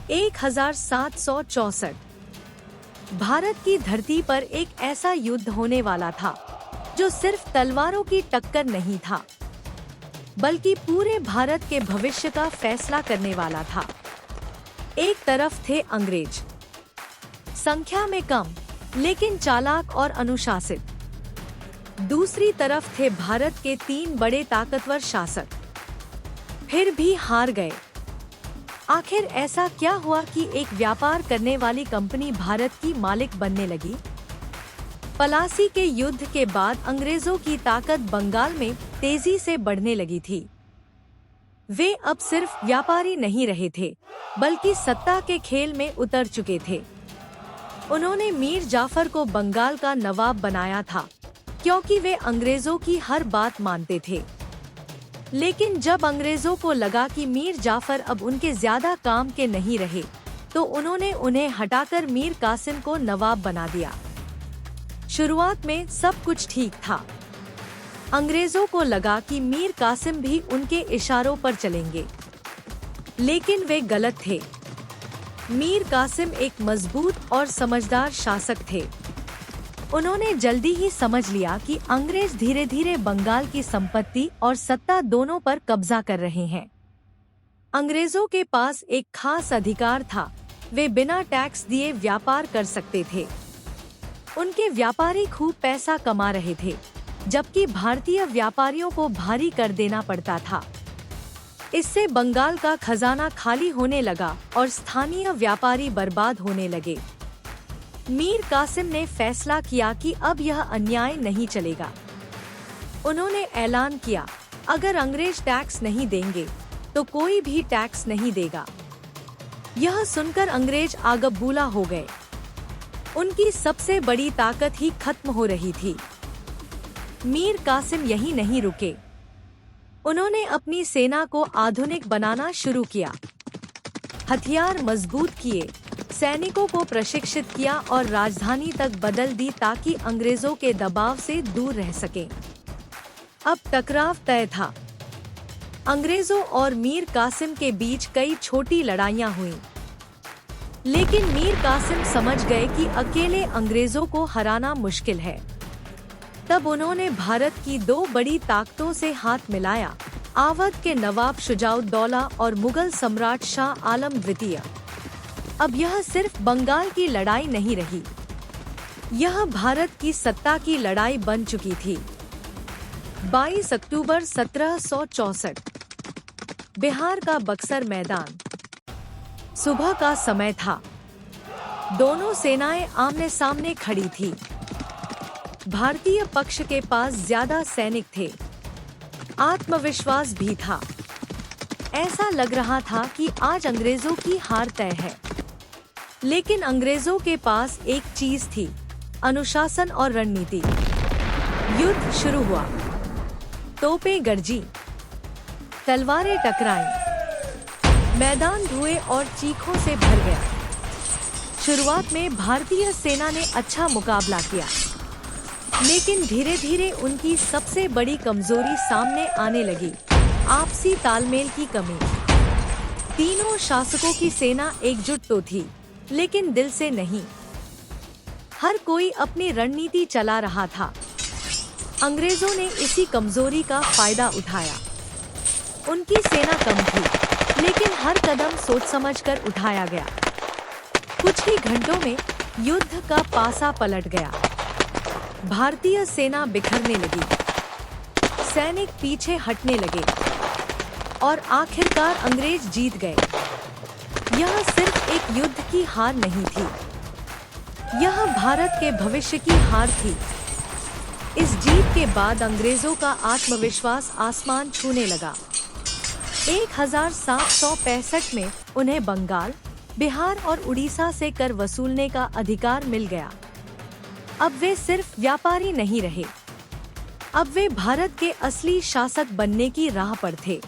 1764 भारत की धरती पर एक ऐसा युद्ध होने वाला था जो सिर्फ तलवारों की टक्कर नहीं था, बल्कि पूरे भारत के भविष्य का फैसला करने वाला था। एक तरफ थे अंग्रेज, संख्या में कम लेकिन चालाक और अनुशासित। दूसरी तरफ थे भारत के 3 बड़े ताकतवर शासक, फिर भी हार गए। आखिर ऐसा क्या हुआ कि एक व्यापार करने वाली कंपनी भारत की मालिक बनने लगी? पलासी के युद्ध के बाद अंग्रेजों की ताकत बंगाल में तेजी से बढ़ने लगी थी। वे अब सिर्फ व्यापारी नहीं रहे थे, बल्कि सत्ता के खेल में उतर चुके थे। उन्होंने मीर जाफर को बंगाल का नवाब बनाया था, क्योंकि वे अंग्रेजों की हर बात मानते थे। लेकिन जब अंग्रेजों को लगा कि मीर जाफर अब उनके ज्यादा काम के नहीं रहे, तो उन्होंने उन्हें हटाकर मीर कासिम को नवाब बना दिया। शुरुआत में सब कुछ ठीक था। अंग्रेजों को लगा कि मीर कासिम भी उनके इशारों पर चलेंगे, लेकिन वे गलत थे। मीर कासिम एक मजबूत और समझदार शासक थे। उन्होंने जल्दी ही समझ लिया कि अंग्रेज धीरे धीरे बंगाल की संपत्ति और सत्ता दोनों पर कब्जा कर रहे हैं। अंग्रेजों के पास एक खास अधिकार था, वे बिना टैक्स दिए व्यापार कर सकते थे। उनके व्यापारी खूब पैसा कमा रहे थे, जबकि भारतीय व्यापारियों को भारी कर देना पड़ता था। इससे बंगाल का खजाना खाली होने लगा और स्थानीय व्यापारी बर्बाद होने लगे। मीर कासिम ने फैसला किया कि अब यह अन्याय नहीं चलेगा। उन्होंने ऐलान किया, अगर अंग्रेज टैक्स नहीं देंगे तो कोई भी टैक्स नहीं देगा। यह सुनकर अंग्रेज आगबूला हो गए। उनकी सबसे बड़ी ताकत ही खत्म हो रही थी। मीर कासिम यहीं नहीं रुके। उन्होंने अपनी सेना को आधुनिक बनाना शुरू किया, हथियार मजबूत किए, सैनिकों को प्रशिक्षित किया और राजधानी तक बदल दी ताकि अंग्रेजों के दबाव से दूर रह सकें। अब टकराव तय था। अंग्रेजों और मीर कासिम के बीच कई छोटी लड़ाइयां हुईं, लेकिन मीर कासिम समझ गए कि अकेले अंग्रेजों को हराना मुश्किल है। तब उन्होंने भारत की 2 बड़ी ताकतों से हाथ मिलाया, अवध के नवाब शुजाउद्दौला और मुगल सम्राट शाह आलम द्वितीय। अब यह सिर्फ बंगाल की लड़ाई नहीं रही, यह भारत की सत्ता की लड़ाई बन चुकी थी। 22 अक्टूबर 1764 बिहार का बक्सर मैदान। सुबह का समय था। दोनों सेनाएं आमने सामने खड़ी थी। भारतीय पक्ष के पास ज्यादा सैनिक थे, आत्मविश्वास भी था। ऐसा लग रहा था कि आज अंग्रेजों की हार तय है। लेकिन अंग्रेजों के पास एक चीज थी, अनुशासन और रणनीति। युद्ध शुरू हुआ। तोपें गरजी, तलवारें टकराईं, मैदान धुएं और चीखों से भर गया। शुरुआत में भारतीय सेना ने अच्छा मुकाबला किया, लेकिन धीरे धीरे उनकी सबसे बड़ी कमजोरी सामने आने लगी, आपसी तालमेल की कमी। तीनों शासकों की सेना एकजुट तो थी, लेकिन दिल से नहीं। हर कोई अपनी रणनीति चला रहा था। अंग्रेजों ने इसी कमजोरी का फायदा उठाया। उनकी सेना कम थी, लेकिन हर कदम सोच समझकर उठाया गया। कुछ ही घंटों में युद्ध का पासा पलट गया। भारतीय सेना बिखरने लगी, सैनिक पीछे हटने लगे और आखिरकार अंग्रेज जीत गए। यह सिर्फ एक युद्ध की हार नहीं थी, यह भारत के भविष्य की हार थी। इस जीत के बाद अंग्रेजों का आत्मविश्वास आसमान छूने लगा। 1765 में उन्हें बंगाल, बिहार और उड़ीसा से कर वसूलने का अधिकार मिल गया। अब वे सिर्फ व्यापारी नहीं रहे, अब वे भारत के असली शासक बनने की राह पर थे।